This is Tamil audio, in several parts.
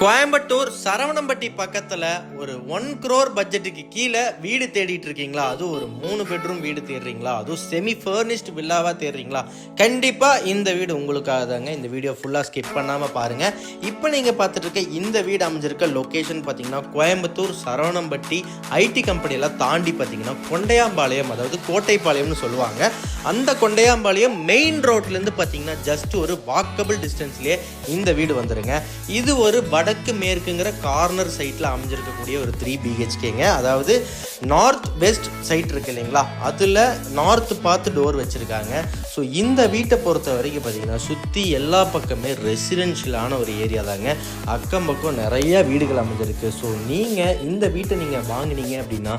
கோயம்புத்தூர் சரவணம்பட்டி பக்கத்தில் ஒரு 1 crore பட்ஜெட்டுக்கு கீழே வீடு தேடிட்டு இருக்கீங்களா? அதுவும் ஒரு 3 பெட்ரூம் வீடு தேடுறீங்களா? அதுவும் செமி ஃபர்னிஷ்டு வில்லாவாக தேடுறீங்களா? கண்டிப்பாக இந்த வீடு உங்களுக்காக தாங்க. இந்த வீடியோ ஃபுல்லாக ஸ்கிப் பண்ணாமல் பாருங்கள். இப்போ நீங்கள் பார்த்துட்டு இருக்க இந்த வீடு அமைஞ்சிருக்க லொக்கேஷன் பார்த்தீங்கன்னா கோயம்புத்தூர் சரவணம்பட்டி ஐடி கம்பெனியெல்லாம் தாண்டி பார்த்தீங்கன்னா கொண்டையாம்பாளையம், அதாவது கோட்டைப்பாளையம்னு சொல்லுவாங்க. அந்த கொண்டையாம்பாளையம் மெயின் ரோட்லேருந்து பார்த்தீங்கன்னா ஜஸ்ட் ஒரு வாக்கபிள் டிஸ்டன்ஸ்லேயே இந்த வீடு வந்துடுங்க. இது ஒரு வடக்கு மேற்குங்கிற கார்னர் சைட்டில் அமைஞ்சிருக்கக்கூடிய ஒரு 3 BHKங்க. அதாவது நார்த் வெஸ்ட் சைட் இருக்கு இல்லைங்களா, அதில் நார்த் பார்த்து டோர் வச்சுருக்காங்க. ஸோ இந்த வீட்டை பொறுத்த வரைக்கும் பார்த்தீங்கன்னா சுற்றி எல்லா பக்கமே ரெசிடென்ஷியலான ஒரு ஏரியா தாங்க. அக்கம் பக்கம் நிறைய வீடுகள் அமைஞ்சிருக்கு. ஸோ நீங்கள் இந்த வீட்டை நீங்கள் வாங்கினீங்க அப்படின்னா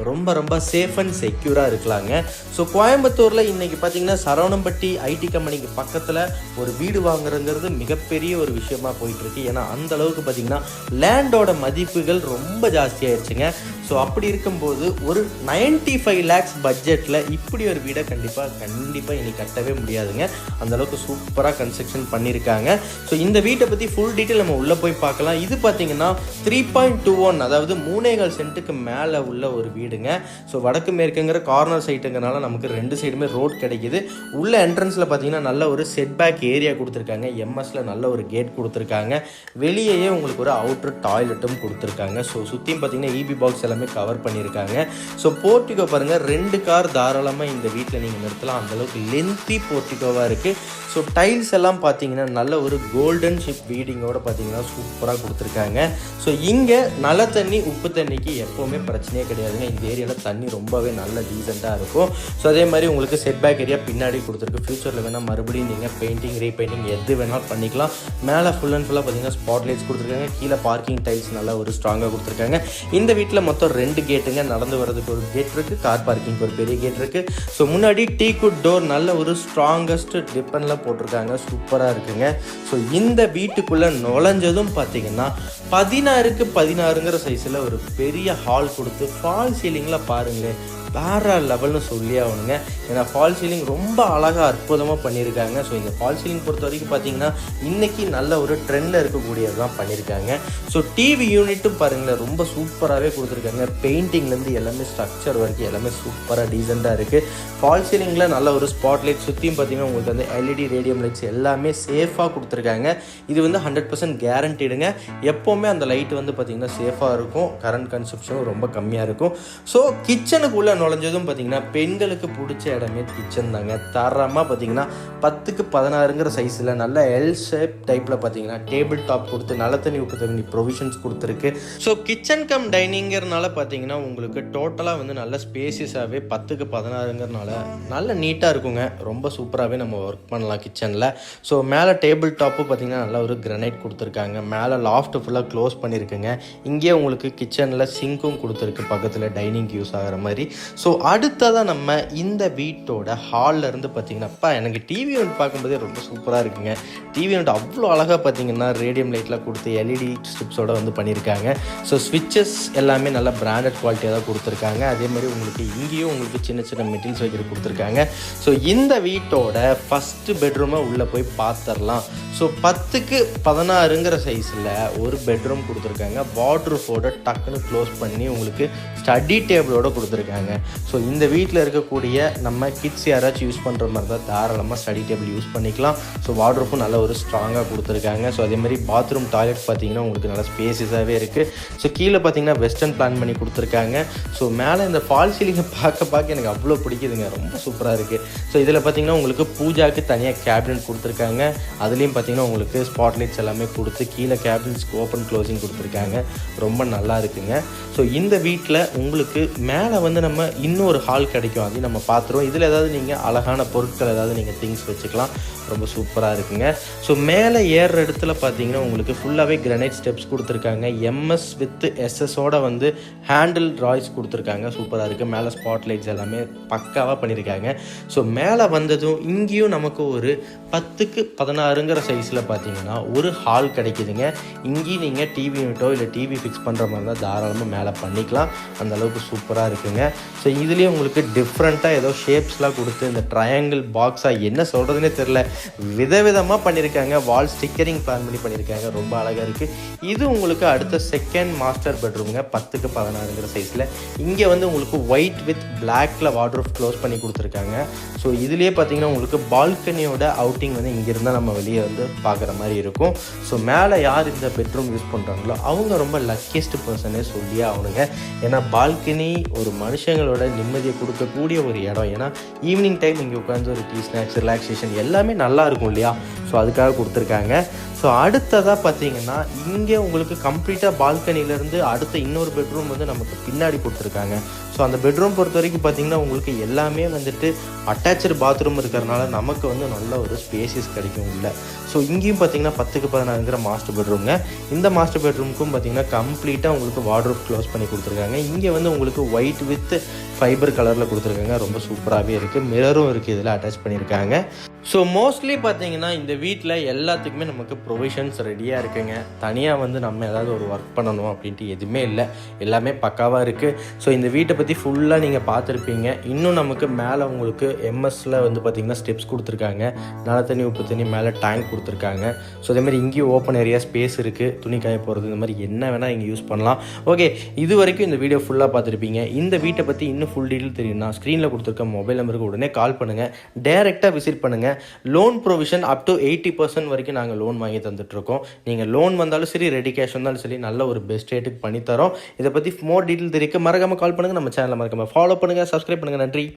ரொம்ப ரொம்ப சேஃப் அண்ட் செக்யூராக இருக்கலாங்க. ஸோ கோயம்புத்தூரில் இன்றைக்கி பார்த்தீங்கன்னா சரவணம்பட்டி ஐடி கம்பெனிக்கு பக்கத்தில் ஒரு வீடு வாங்குறதுங்கிறது மிகப்பெரிய ஒரு விஷயமா போயிட்டுருக்கு. ஏன்னா அந்த அளவுக்கு பார்த்தீங்கன்னா லேண்டோட மதிப்புகள் ரொம்ப ஜாஸ்தியாகிடுச்சுங்க. ஸோ அப்படி இருக்கும்போது ஒரு 95 lakhs பட்ஜெட்டில் இப்படி ஒரு வீடை கண்டிப்பாக இனி கட்டவே முடியாதுங்க. அந்தளவுக்கு சூப்பராக கன்ஸ்ட்ரக்ஷன் பண்ணியிருக்காங்க. ஸோ இந்த வீட்டை பற்றி ஃபுல் டீட்டெயில் நம்ம உள்ளே போய் பார்க்கலாம். இது பார்த்தீங்கன்னா 3.21, அதாவது 3.4 சென்ட்டுக்கு மேலே உள்ள ஒரு வீடுங்க. ஸோ வடக்கு மேற்குங்கிற கார்னர் சைட்டுங்கிறனால நமக்கு 2 சைடுமே ரோட் கிடைக்கிது. உள்ள என்ட்ரன்ஸில் பார்த்தீங்கன்னா நல்ல ஒரு செட்பேக் ஏரியா கொடுத்துருக்காங்க. எம்எஸ்ல நல்ல ஒரு கேட் கொடுத்துருக்காங்க. வெளியேயே உங்களுக்கு ஒரு அவுட்டர் டாய்லெட்டும் கொடுத்துருக்காங்க. ஸோ சுற்றியும் பார்த்தீங்கன்னா இபி பாக்ஸ் எல்லாமே கவர் பண்ணியிருக்காங்க. ஸோ போர்ட்டிகோ பாருங்கள், 2 கார் தாராளமாக இந்த வீட்டில் நீங்கள் நிறுத்தலாம். அந்தளவுக்கு லென்த்தி போர்ட்டிகோவாக இருக்குது. ஸோ டைல்ஸ் எல்லாம் பார்த்தீங்கன்னா நல்ல ஒரு கோல்டன் ஷிப் வீடிங்கோடு பார்த்தீங்கன்னா சூப்பராக கொடுத்துருக்காங்க. ஸோ இங்கே நல்ல தண்ணி உப்பு தண்ணிக்கு எப்போவுமே பிரச்சனையே கிடையாதுங்க. இந்த ஏரியாவில் தண்ணி ரொம்பவே நல்ல டீசெண்டாக இருக்கும். ஸோ அதே மாதிரி உங்களுக்கு செட்பேக் ஏரியா பின்னாடி கொடுத்துருக்கு. ஃபியூச்சரில் வேணால் மறுபடியும் நீங்கள் பெயிண்டிங் ரீபெயிண்டிங் எது வேணாலும் பண்ணிக்கலாம். மேலே ஃபுல் அண்ட் ஃபுல்லாக பார்த்தீங்கன்னா ஸ்பாட் லைட்ஸ் கொடுத்துருக்காங்க. கீழே பார்க்கிங் டைல்ஸ் நல்லா ஒரு ஸ்ட்ராங்காக கொடுத்துருக்காங்க. இந்த வீட்டில் மொத்தம் 2 கேட்டுங்க. நடந்து வரதுக்கு ஒரு கேட் இருக்குது, கார் பார்க்கிங்க்கு ஒரு பெரிய கேட் இருக்குது. ஸோ முன்னாடி டீக்குட் டோர் நல்ல ஒரு ஸ்ட்ராங்கஸ்ட் டிப்பனில் போட்டிருக்காங்க. சூப்பராக இருக்குங்க. ஸோ இந்த வீட்டுக்குள்ளே நுழைஞ்சதும் பார்த்தீங்கன்னா 16க்கு 16ங்கிற சைஸில் ஒரு பெரிய ஹால் கொடுத்து ஃபால் சீலிங்கில் பாருங்களேன் வேற லெவல்னு சொல்லி ஆகணுங்க. ஏன்னா ஃபால் சீலிங் ரொம்ப அழகாக அற்புதமாக பண்ணியிருக்காங்க. ஸோ இந்த ஃபால் சீலிங் பொறுத்த வரைக்கும் பார்த்தீங்கன்னா இன்றைக்கி நல்ல ஒரு ட்ரெண்டில் இருக்கக்கூடியது தான் பண்ணியிருக்காங்க. ஸோ டிவி யூனிட்டும் பாருங்களேன் ரொம்ப சூப்பராகவே கொடுத்துருக்காங்க. பெயிண்டிங்லேருந்து எல்லாமே ஸ்ட்ரக்சர் வரைக்கும் எல்லாமே சூப்பராக டீசெண்டாக இருக்குது. ஃபால் சீலிங்கில் நல்ல ஒரு ஸ்பாட் லைட் சுற்றியும் பார்த்தீங்கன்னா உங்களுக்கு வந்து எல்இடி ரேடியம் லைட்ஸ் எல்லாமே சேஃபாக கொடுத்துருக்காங்க. இது வந்து 100% கேரண்டிடுங்க. எப்போவுமே அந்த லைட் வந்து பார்த்திங்கன்னா சேஃபாக இருக்கும். கரண்ட் கன்சப்ஷனும் ரொம்ப கம்மியாக இருக்கும். ஸோ கிச்சனுக்குள்ளே நுழைஞ்சதும் பார்த்தீங்கன்னா பெண்களுக்கு பிடிச்ச இடமே கிச்சன் தாங்க. தரமாக பார்த்தீங்கன்னா 10க்கு 16ங்கிற சைஸில் நல்ல எல் ஷேப் டைப்பில் பார்த்தீங்கன்னா டேபிள் டாப் கொடுத்து நல்ல தண்ணி உப்பு தண்ணி ப்ரொவிஷன்ஸ் கொடுத்துருக்கு. ஸோ கிச்சன் கம் டைனிங்கிறனால பார்த்தீங்கன்னா உங்களுக்கு டோட்டலாக வந்து நல்ல ஸ்பேசியஸாகவே 10க்கு 16ங்கிறனால நல்ல நீட்டாக இருக்குங்க. ரொம்ப சூப்பராகவே நம்ம ஒர்க் பண்ணலாம் கிச்சனில். ஸோ மேலே டேபிள் டாப்பு பார்த்தீங்கன்னா நல்ல ஒரு கிரனைட் கொடுத்துருக்காங்க. மேலே லாஃப்ட் ஃபுல்லாக க்ளோஸ் பண்ணியிருக்குங்க. இங்கேயே உங்களுக்கு கிச்சனில் சிங்க்கும் கொடுத்துருக்கு, பக்கத்தில் டைனிங் யூஸ் ஆகிற மாதிரி. ஸோ அடுத்ததாக நம்ம இந்த வீட்டோட ஹாலில் இருந்து பார்த்தீங்கன்னாப்பா எனக்கு டிவி யூனிட் பார்க்கும்போதே ரொம்ப சூப்பராக இருக்குங்க. டிவி யூனிட் அவ்வளோ அழகாக பார்த்தீங்கன்னா ரேடியம் லைட்லாம் கொடுத்து எல்இடி ஸ்ட்ரிப்ஸோடு வந்து பண்ணியிருக்காங்க. ஸோ ஸ்விட்சஸ் எல்லாமே நல்ல பிராண்டட் குவாலிட்டியாக தான் கொடுத்துருக்காங்க. அதே மாதிரி உங்களுக்கு இங்கேயும் உங்களுக்கு சின்ன சின்ன மெட்டீரியல்ஸ் வைக்கிற கொடுத்துருக்காங்க. ஸோ இந்த வீட்டோட ஃபஸ்ட்டு பெட்ரூமை உள்ளே போய் பார்த்துடலாம். ஸோ 10க்கு 16ங்கிற சைஸில் ஒரு பெட்ரூம் கொடுத்துருக்காங்க. வார்ட்ரூஃபோட டக்குன்னு க்ளோஸ் பண்ணி உங்களுக்கு ஸ்டடி டேபிளோடு கொடுத்துருக்காங்க. ஸோ இந்த வீட்டில் இருக்கக்கூடிய நம்ம கிட்ஸ் யாராச்சும் யூஸ் பண்ணுற மாதிரி தான் தாராளமாக ஸ்டடி டேபிள் யூஸ் பண்ணிக்கலாம். ஸோ வார்ட்ரோப்பும் நல்ல ஒரு ஸ்ட்ராங்காக கொடுத்துருக்காங்க. ஸோ அதே மாதிரி பாத்ரூம் டாய்லெட் பார்த்தீங்கன்னா உங்களுக்கு நல்ல ஸ்பேஸஸாகவே இருக்குது. ஸோ கீழே பார்த்தீங்கன்னா வெஸ்டர்ன் பிளான் பண்ணி கொடுத்துருக்காங்க. ஸோ மேலே இந்த ஃபால் சீலிங்கை பார்க்க எனக்கு அவ்வளோ பிடிக்குதுங்க. ரொம்ப சூப்பராக இருக்குது. ஸோ இதில் பார்த்தீங்கன்னா உங்களுக்கு பூஜாவுக்கு தனியாக கேபினட் கொடுத்துருக்காங்க. அதுலேயும் பார்த்தீங்கன்னா உங்களுக்கு ஸ்பாட் லைட்ஸ் எல்லாமே கொடுத்து கீழே கேபினட்ஸ்க்கு ஓப்பன் க்ளோசிங் கொடுத்துருக்காங்க. ரொம்ப நல்லா இருக்குங்க. ஸோ இந்த வீட்டில் உங்களுக்கு மேலே வந்து நம்ம இன்னொரு ஹால் கிடைக்கும், அதையும் நம்ம பார்த்துருவோம். இதில் ஏதாவது நீங்கள் அழகான பொருட்கள் ஏதாவது நீங்கள் திங்ஸ் வச்சுக்கலாம். ரொம்ப சூப்பராக இருக்குங்க. ஸோ மேலே ஏறுற இடத்துல பார்த்தீங்கன்னா உங்களுக்கு ஃபுல்லாகவே கிரனைட் ஸ்டெப்ஸ் கொடுத்துருக்காங்க. எம்எஸ் வித் எஸ்எஸோட வந்து ஹேண்டில் ராய்ஸ் கொடுத்துருக்காங்க. சூப்பராக இருக்குது. மேலே ஸ்பாட் லைட்ஸ் எல்லாமே பக்காவாக பண்ணியிருக்காங்க. ஸோ மேலே வந்ததும் இங்கேயும் நமக்கு ஒரு 10க்கு 16ங்கிற சைஸில் பார்த்தீங்கன்னா ஒரு ஹால் கிடைக்குதுங்க. இங்கேயும் நீங்கள் டிவி யூனிட்டோ இல்லை டிவி ஃபிக்ஸ் பண்ணுற மாதிரி தான் தாராளமாக மேலே பண்ணிக்கலாம். அந்த அளவுக்கு சூப்பராக இருக்குங்க. ஸோ இதுலேயும் உங்களுக்கு டிஃப்ரெண்ட்டாக ஏதோ ஷேப்ஸ்லாம் கொடுத்து இந்த ட்ரையாங்கிள் பாக்ஸாக என்ன சொல்கிறதுனே தெரில, விதவிதமாக பண்ணியிருக்காங்க. வால் ஸ்டிக்கரிங் பிளான் பண்ணி பண்ணியிருக்காங்க, ரொம்ப அழகாக இருக்குது. இது உங்களுக்கு அடுத்த செகண்ட் மாஸ்டர் பெட்ரூமுங்க, 10க்கு 16ங்கிற சைஸில். இங்கே வந்து உங்களுக்கு ஒயிட் வித் பிளாக்ல வார்ட்ரோப் க்ளோஸ் பண்ணி கொடுத்துருக்காங்க. ஸோ இதுலேயே பார்த்தீங்கன்னா உங்களுக்கு பால்கனியோட அவுட்டிங் வந்து இங்கே இருந்தால் நம்ம வெளியே வந்து பார்க்குற மாதிரி இருக்கும். ஸோ மேலே யார் இந்த பெட்ரூம் யூஸ் பண்ணுறாங்களோ அவங்க ரொம்ப லக்கியஸ்ட் பர்சனே சொல்லியே ஆகணுங்க. ஏன்னா பால்கனி ஒரு மனுஷங்களோட நிம்மதியை கொடுக்கக்கூடிய ஒரு இடம். ஏன்னா ஈவினிங் டைம் இங்கே உட்காந்து ஒரு டீ, ஸ்நாக்ஸ், ரிலாக்ஸேஷன் எல்லாமே நல்லா இருக்கும் இல்லையா? ஸோ அதுக்காக கொடுத்துருக்காங்க. ஸோ அடுத்ததாக பார்த்தீங்கன்னா இங்கே உங்களுக்கு கம்ப்ளீட்டாக பால்கனிலேருந்து அடுத்த இன்னொரு பெட்ரூம் வந்து நமக்கு பின்னாடி கொடுத்துருக்காங்க. ஸோ அந்த பெட்ரூம் பொறுத்த வரைக்கும் பார்த்தீங்கன்னா உங்களுக்கு எல்லாமே வந்துட்டு அட்டாச்சு பாத்ரூம் இருக்கிறனால நமக்கு வந்து நல்ல ஒரு ஸ்பேசியஸ் கிடைக்கும் உள்ள. ஸோ இங்கேயும் பார்த்தீங்கன்னா 10க்கு 16ங்கிற மாஸ்டர் பெட்ரூம்ங்க. இந்த மாஸ்டர் பெட்ரூமுக்கும் பார்த்தீங்கன்னா கம்ப்ளீட்டாக உங்களுக்கு வார்ட்ரோப் க்ளோஸ் பண்ணி கொடுத்துருக்காங்க. இங்கே வந்து உங்களுக்கு ஒயிட் வித் ஃபைபர் கலரில் கொடுத்துருக்காங்க, ரொம்ப சூப்பராகவே இருக்குது. மிரரும் இருக்குது, இதில் அட்டாச் பண்ணியிருக்காங்க. ஸோ மோஸ்ட்லி பார்த்தீங்கன்னா இந்த வீட்டில் எல்லாத்துக்குமே நமக்கு ப்ரொவிஷன்ஸ் ரெடியாக இருக்குங்க. தனியாக வந்து நம்ம ஏதாவது ஒரு ஒர்க் பண்ணணும் அப்படின்ட்டு எதுவுமே இல்லை, எல்லாமே பக்காவாக இருக்குது. ஸோ இந்த வீட்டை பற்றி ஃபுல்லாக நீங்கள் பார்த்துருப்பீங்க. இன்னும் நமக்கு மேலே உங்களுக்கு எம்எஸ்சில் வந்து பார்த்திங்கன்னா ஸ்டெப்ஸ் கொடுத்துருக்காங்க, நல்ல தண்ணி உப்பு தண்ணி மேலே டேங்க் கொடுத்துருக்காங்க. ஸோ அதேமாதிரி இங்கேயும் ஓப்பன் ஏரியா ஸ்பேஸ் இருக்குது, துணி காய போகிறது, இந்த மாதிரி என்ன வேணால் இங்கே யூஸ் பண்ணலாம். ஓகே, இது வரைக்கும் இந்த வீடியோ ஃபுல்லாக பார்த்துருப்பீங்க. இந்த வீட்டை பற்றி இன்னும் ஃபுல் டீட்டெயில் தெரியும்னா ஸ்க்ரீனில் கொடுத்துருக்க மொபைல் நம்பருக்கு உடனே கால் பண்ணுங்கள், டைரெக்டாக விசிட் பண்ணுங்கள். லோன் ப்ரொவிஷன் அப் டு 80% வரைக்கும் நாங்கள் லோன் வாங்கி தந்துட்டுருக்கோம். நீங்கள் லோன் வந்தாலும் சரி, ரெடி கேஷ் வந்தாலும் சரி, நல்ல ஒரு பெஸ்ட் ரேட்டுக்கு பண்ணித்தரோம். இதை பற்றி மோர் டீட்டெயில் தெரிவிக்க மறக்காமல் கால் பண்ணுங்கள். நம்ம சேனலை மறக்காமல் ஃபாலோ பண்ணுங்கள், சப்ஸ்கிரைப் பண்ணுங்கள். நன்றி.